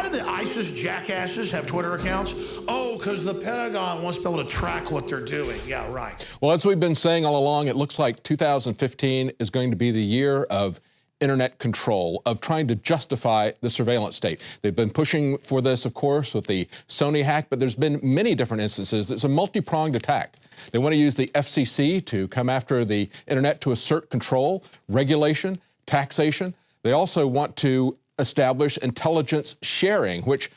do the ISIS jackasses have Twitter accounts? Oh, because the Pentagon wants to be able to track what they're doing. Yeah, right. Well, as we've been saying all along, it looks like 2015 is going to be the year of internet control, of trying to justify the surveillance state. They've been pushing for this, of course, with the Sony hack, but there's been many different instances. It's a multi-pronged attack. They want to use the FCC to come after the internet to assert control, regulation, taxation. They also want to establish intelligence sharing, which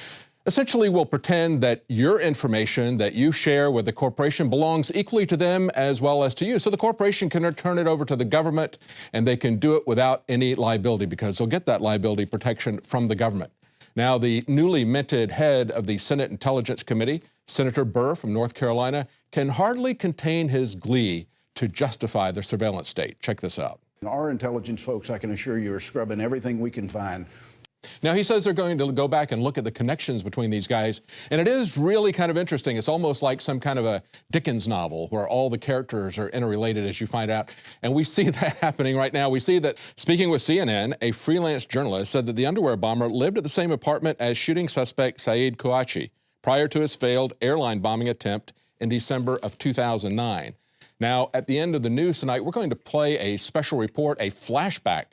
essentially will pretend that your information that you share with the corporation belongs equally to them as well as to you. So the corporation can turn it over to the government, and they can do it without any liability because they'll get that liability protection from the government. Now, the newly minted head of the Senate Intelligence Committee, Senator Burr from North Carolina, can hardly contain his glee to justify the surveillance state. Check this out. Our intelligence folks, I can assure you, are scrubbing everything we can find. Now, he says they're going to go back and look at the connections between these guys, and it is really kind of interesting. It's almost like some kind of a Dickens novel where all the characters are interrelated, as you find out, and we see that happening right now. We see that, speaking with CNN, a freelance journalist said that the underwear bomber lived at the same apartment as shooting suspect Saeed Kouachi prior to his failed airline bombing attempt in December of 2009. Now, at the end of the news tonight, we're going to play a special report, a flashback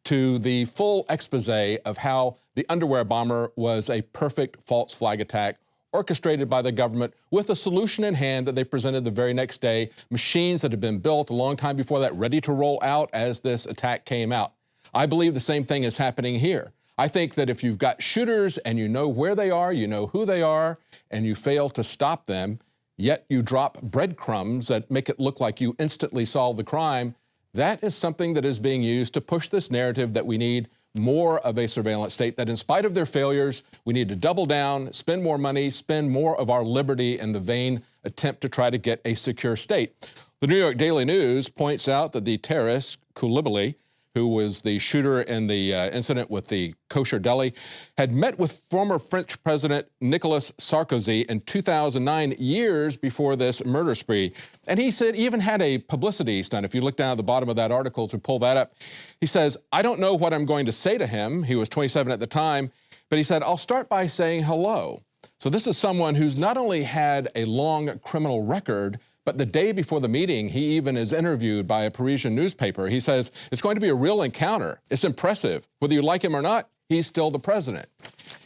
to the full expose of how the underwear bomber was a perfect false flag attack orchestrated by the government with a solution in hand that they presented the very next day, machines that had been built a long time before that, ready to roll out as this attack came out. I believe the same thing is happening here. I think that if you've got shooters and you know where they are, you know who they are, and you fail to stop them, yet you drop breadcrumbs that make it look like you instantly solved the crime, that is something that is being used to push this narrative that we need more of a surveillance state, that in spite of their failures, we need to double down, spend more money, spend more of our liberty in the vain attempt to try to get a secure state. The New York Daily News points out that the terrorist, Koulibaly, who was the shooter in the incident with the kosher deli, had met with former French President Nicolas Sarkozy in 2009, years before this murder spree. And he said, even had a publicity stunt. If you look down at the bottom of that article to pull that up, he says, I don't know what I'm going to say to him. He was 27 at the time, but he said, I'll start by saying hello. So this is someone who's not only had a long criminal record, but the day before the meeting, he even is interviewed by a Parisian newspaper. He says, it's going to be a real encounter. It's impressive. Whether you like him or not, he's still the president.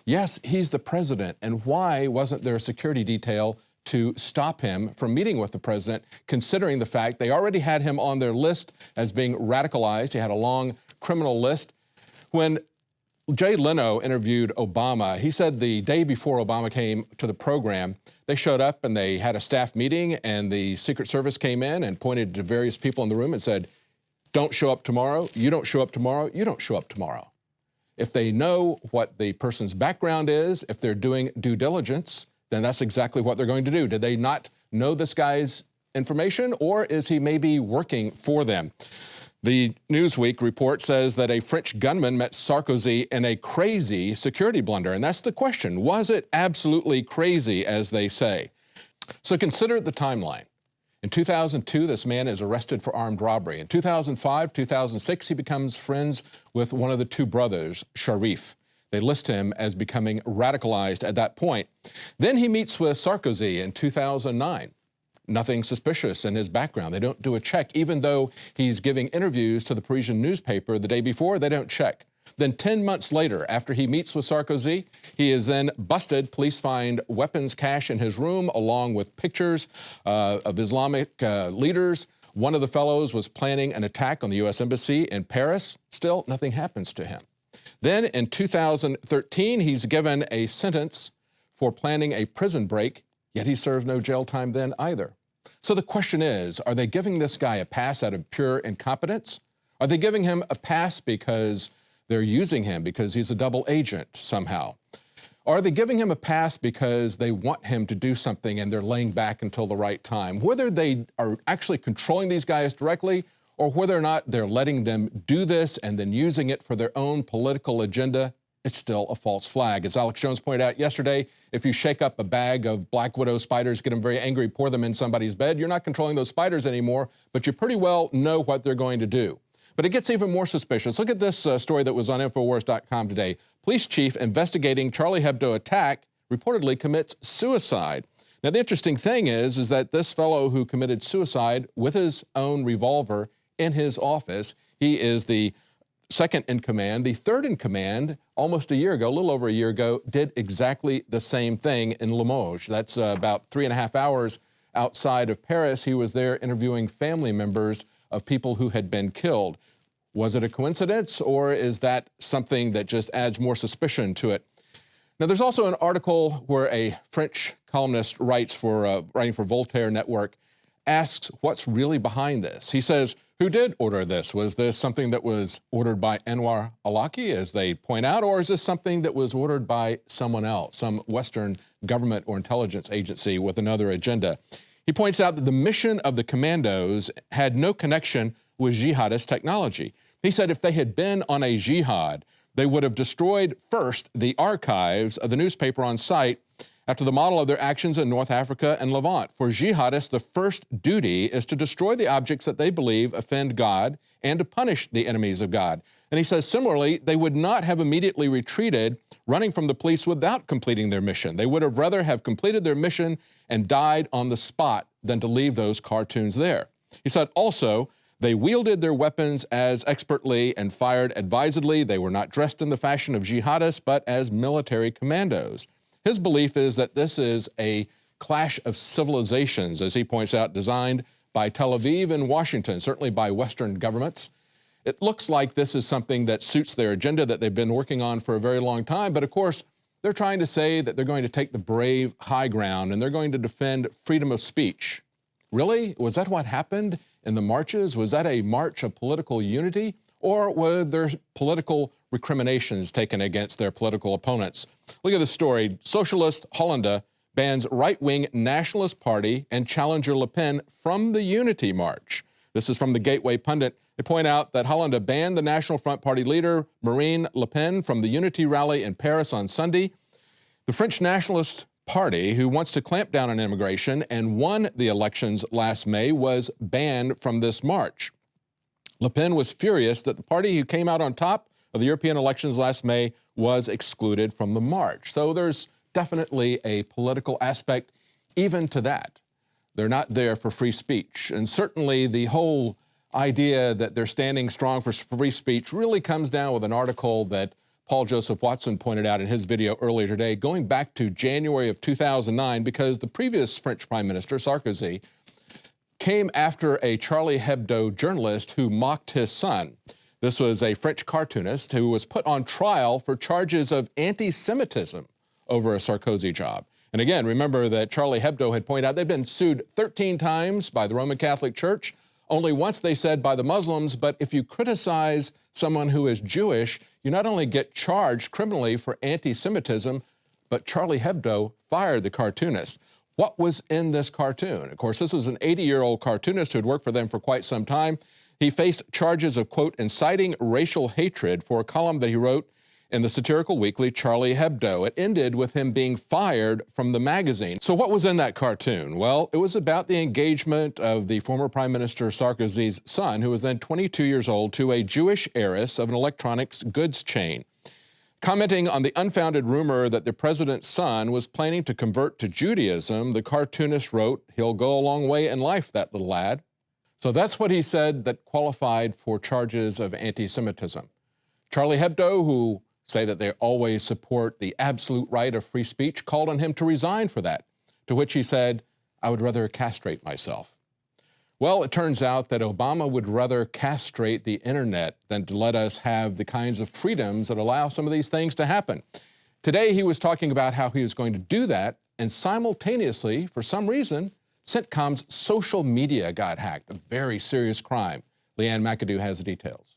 Yes, he's the president. And why wasn't there a security detail to stop him from meeting with the president, considering the fact they already had him on their list as being radicalized? He had a long criminal list. When Jay Leno interviewed Obama, he said the day before Obama came to the program, they showed up and they had a staff meeting, and the Secret Service came in and pointed to various people in the room and said, don't show up tomorrow, you don't show up tomorrow, you don't show up tomorrow. If they know what the person's background is, if they're doing due diligence, then that's exactly what they're going to do. Did they not know this guy's information, or is he maybe working for them? The Newsweek report says that a French gunman met Sarkozy in a crazy security blunder. And that's the question. Was it absolutely crazy, as they say? So consider the timeline. In 2002, this man is arrested for armed robbery. In 2005, 2006, he becomes friends with one of the two brothers, Sharif. They list him as becoming radicalized at that point. Then he meets with Sarkozy in 2009. Nothing suspicious in his background. They don't do a check. Even though he's giving interviews to the Parisian newspaper the day before, they don't check. Then 10 months later, after he meets with Sarkozy, he is then busted. Police find weapons cache in his room, along with pictures of Islamic leaders. One of the fellows was planning an attack on the U.S. Embassy in Paris. Still, nothing happens to him. Then in 2013, he's given a sentence for planning a prison break, yet he served no jail time then either. So the question is, are they giving this guy a pass out of pure incompetence? Are they giving him a pass because they're using him because he's a double agent somehow? Or are they giving him a pass because they want him to do something and they're laying back until the right time? Whether they are actually controlling these guys directly or whether or not they're letting them do this and then using it for their own political agenda, it's still a false flag. As Alex Jones pointed out yesterday, if you shake up a bag of black widow spiders, get them very angry, pour them in somebody's bed, you're not controlling those spiders anymore, but you pretty well know what they're going to do. But it gets even more suspicious. Look at this story that was on Infowars.com today. Police chief investigating Charlie Hebdo attack reportedly commits suicide. Now, the interesting thing is that this fellow who committed suicide with his own revolver in his office, he is the second in command. The third in command, almost a year ago, a little over a year ago, did exactly the same thing in Limoges. That's about 3.5 hours outside of Paris. He was there interviewing family members of people who had been killed. Was it a coincidence, or is that something that just adds more suspicion to it? Now, there's also an article where a French columnist writing for Voltaire Network asks what's really behind this. He says, who did order this? Was this something that was ordered by Anwar al-Awlaki, as they point out, or is this something that was ordered by someone else, some Western government or intelligence agency with another agenda? He points out that the mission of the commandos had no connection with jihadist technology. He said if they had been on a jihad, they would have destroyed first the archives of the newspaper on site after the model of their actions in North Africa and Levant. For jihadists, the first duty is to destroy the objects that they believe offend God and to punish the enemies of God. And he says, similarly, they would not have immediately retreated, running from the police without completing their mission. They would have rather have completed their mission and died on the spot than to leave those cartoons there. He said also, they wielded their weapons as expertly and fired advisedly. They were not dressed in the fashion of jihadists, but as military commandos. His belief is that this is a clash of civilizations, as he points out, designed by Tel Aviv and Washington, certainly by Western governments. It looks like this is something that suits their agenda that they've been working on for a very long time. But of course, they're trying to say that they're going to take the brave high ground and they're going to defend freedom of speech. Really? Was that what happened in the marches? Was that a march of political unity? Or were there political recriminations taken against their political opponents? Look at this story. Socialist Hollande bans right-wing Nationalist Party and challenger Le Pen from the Unity March. This is from the Gateway Pundit. They point out that Hollande banned the National Front Party leader Marine Le Pen from the Unity rally in Paris on Sunday. The French Nationalist Party, who wants to clamp down on immigration and won the elections last May, was banned from this march. Le Pen was furious that the party who came out on top of the European elections last May was excluded from the march. So there's definitely a political aspect even to that. They're not there for free speech. And certainly the whole idea that they're standing strong for free speech really comes down with an article that Paul Joseph Watson pointed out in his video earlier today, going back to January of 2009, because the previous French Prime Minister, Sarkozy, came after a Charlie Hebdo journalist who mocked his son. This was a French cartoonist who was put on trial for charges of anti-Semitism over a Sarkozy job. And again, remember that Charlie Hebdo had pointed out they'd been sued 13 times by the Roman Catholic Church. Only once, they said, by the Muslims. But if you criticize someone who is Jewish, you not only get charged criminally for anti-Semitism, but Charlie Hebdo fired the cartoonist. What was in this cartoon? Of course, this was an 80-year-old cartoonist who had worked for them for quite some time. He faced charges of, quote, inciting racial hatred for a column that he wrote in the satirical weekly Charlie Hebdo. It ended with him being fired from the magazine. So what was in that cartoon? Well, it was about the engagement of the former Prime Minister Sarkozy's son, who was then 22 years old, to a Jewish heiress of an electronics goods chain. Commenting on the unfounded rumor that the president's son was planning to convert to Judaism, the cartoonist wrote, "He'll go a long way in life, that little lad." So that's what he said that qualified for charges of anti-Semitism. Charlie Hebdo, who say that they always support the absolute right of free speech, called on him to resign for that, to which he said, "I would rather castrate myself." Well, it turns out that Obama would rather castrate the internet than to let us have the kinds of freedoms that allow some of these things to happen. Today, he was talking about how he was going to do that, and simultaneously, for some reason, CENTCOM's social media got hacked, a very serious crime. Leanne McAdoo has the details.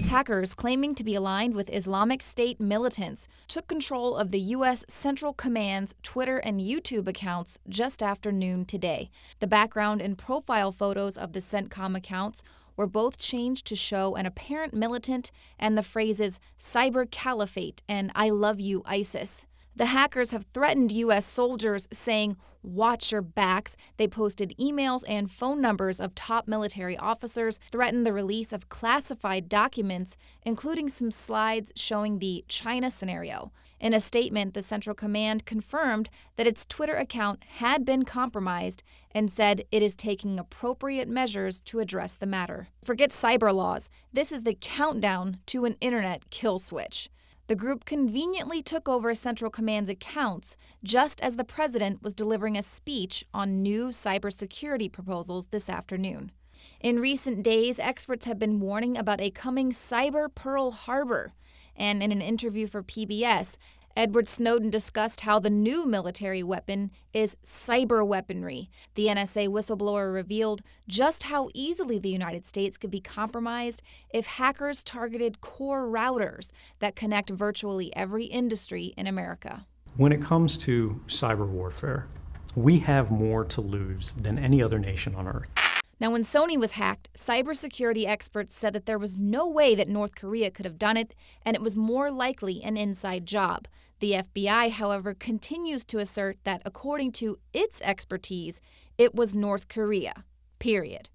Hackers claiming to be aligned with Islamic State militants took control of the U.S. Central Command's Twitter and YouTube accounts just after noon today. The background and profile photos of the CENTCOM accounts were both changed to show an apparent militant and the phrases "cyber caliphate" and "I love you, ISIS." The hackers have threatened U.S. soldiers, saying, "Watch your backs." They posted emails and phone numbers of top military officers, threatened the release of classified documents, including some slides showing the China scenario. In a statement, the Central Command confirmed that its Twitter account had been compromised and said it is taking appropriate measures to address the matter. Forget cyber laws. This is the countdown to an internet kill switch. The group conveniently took over Central Command's accounts just as the president was delivering a speech on new cybersecurity proposals this afternoon. In recent days, experts have been warning about a coming cyber Pearl Harbor. And in an interview for PBS, Edward Snowden discussed how the new military weapon is cyber weaponry. The NSA whistleblower revealed just how easily the United States could be compromised if hackers targeted core routers that connect virtually every industry in America. When it comes to cyber warfare, we have more to lose than any other nation on Earth. Now, when Sony was hacked, cybersecurity experts said that there was no way that North Korea could have done it, and it was more likely an inside job. The FBI, however, continues to assert that according to its expertise, it was North Korea, period.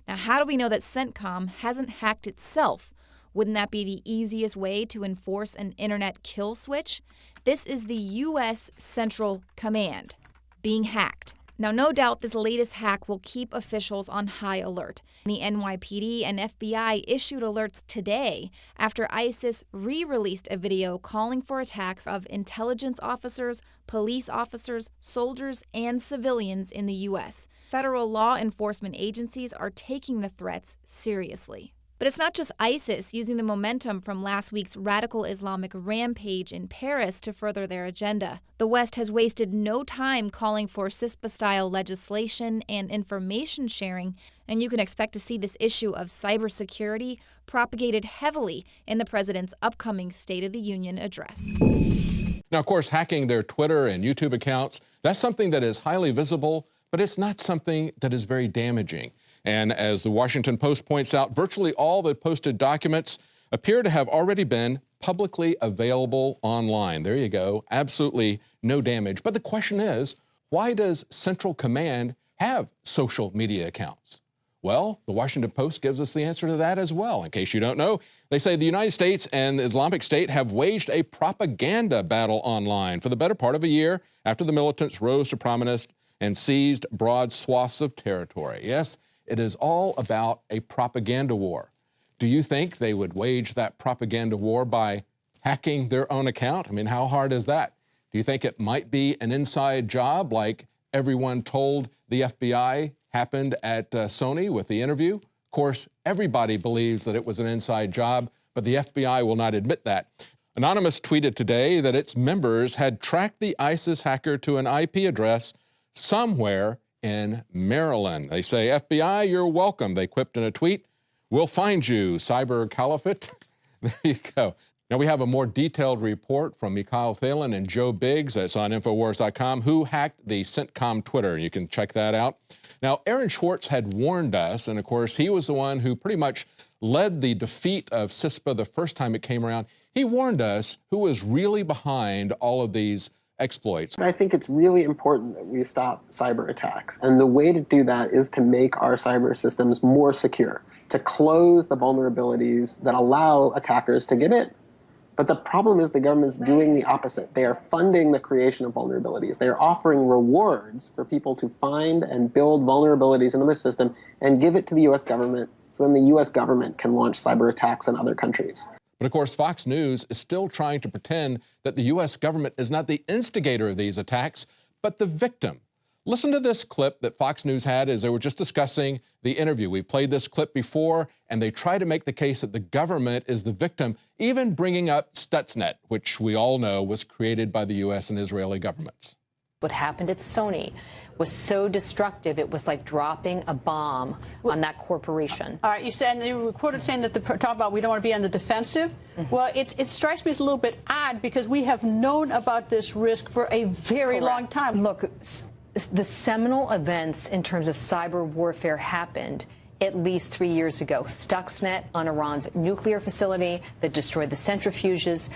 Now, how do we know that CENTCOM hasn't hacked itself? Wouldn't that be the easiest way to enforce an internet kill switch? This is the U.S. Central Command being hacked. Now, no doubt this latest hack will keep officials on high alert. The NYPD and FBI issued alerts today after ISIS re-released a video calling for attacks of intelligence officers, police officers, soldiers, and civilians in the U.S. Federal law enforcement agencies are taking the threats seriously. But it's not just ISIS using the momentum from last week's radical Islamic rampage in Paris to further their agenda. The West has wasted no time calling for CISPA-style legislation and information sharing, and you can expect to see this issue of cybersecurity propagated heavily in the president's upcoming State of the Union address. Now, of course, hacking their Twitter and YouTube accounts, that's something that is highly visible, but it's not something that is very damaging. And as the Washington Post points out, virtually all the posted documents appear to have already been publicly available online. There you go. Absolutely no damage. But the question is, why does Central Command have social media accounts? Well, the Washington Post gives us the answer to that as well. In case you don't know, they say the United States and the Islamic State have waged a propaganda battle online for the better part of a year after the militants rose to prominence and seized broad swaths of territory. Yes, it is all about a propaganda war. Do you think they would wage that propaganda war by hacking their own account? I mean, how hard is that? Do you think it might be an inside job like everyone told the FBI happened at Sony with the interview? Of course, everybody believes that it was an inside job, but the FBI will not admit that. Anonymous tweeted today that its members had tracked the ISIS hacker to an IP address somewhere in Maryland. They say, FBI, you're welcome. They quipped in a tweet, "We'll find you, cyber caliphate." There you go. Now we have a more detailed report from Mikhail Thalen and Joe Biggs, that's on Infowars.com, who hacked the CENTCOM Twitter. You can check that out. Now, Aaron Swartz had warned us, and of course, he was the one who pretty much led the defeat of CISPA the first time it came around. He warned us who was really behind all of these exploits. I think it's really important that we stop cyber attacks. And the way to do that is to make our cyber systems more secure, to close the vulnerabilities that allow attackers to get in. But the problem is the government's doing the opposite. They are funding the creation of vulnerabilities. They are offering rewards for people to find and build vulnerabilities into the system and give it to the U.S. government, so then the U.S. government can launch cyber attacks in other countries. But of course, Fox News is still trying to pretend that the U.S. government is not the instigator of these attacks, but the victim. Listen to this clip that Fox News had as they were just discussing the interview. We played this clip before, and they try to make the case that the government is the victim, even bringing up Stuxnet, which we all know was created by the U.S. and Israeli governments. What happened at Sony was so destructive, it was like dropping a bomb on that corporation. All right, you said, and you were quoted saying that talk about we don't want to be on the defensive. Mm-hmm. Well, it strikes me as a little bit odd because we have known about this risk for a very long time. Look, the seminal events in terms of cyber warfare happened at least 3 years ago. Stuxnet on Iran's nuclear facility that destroyed the centrifuges.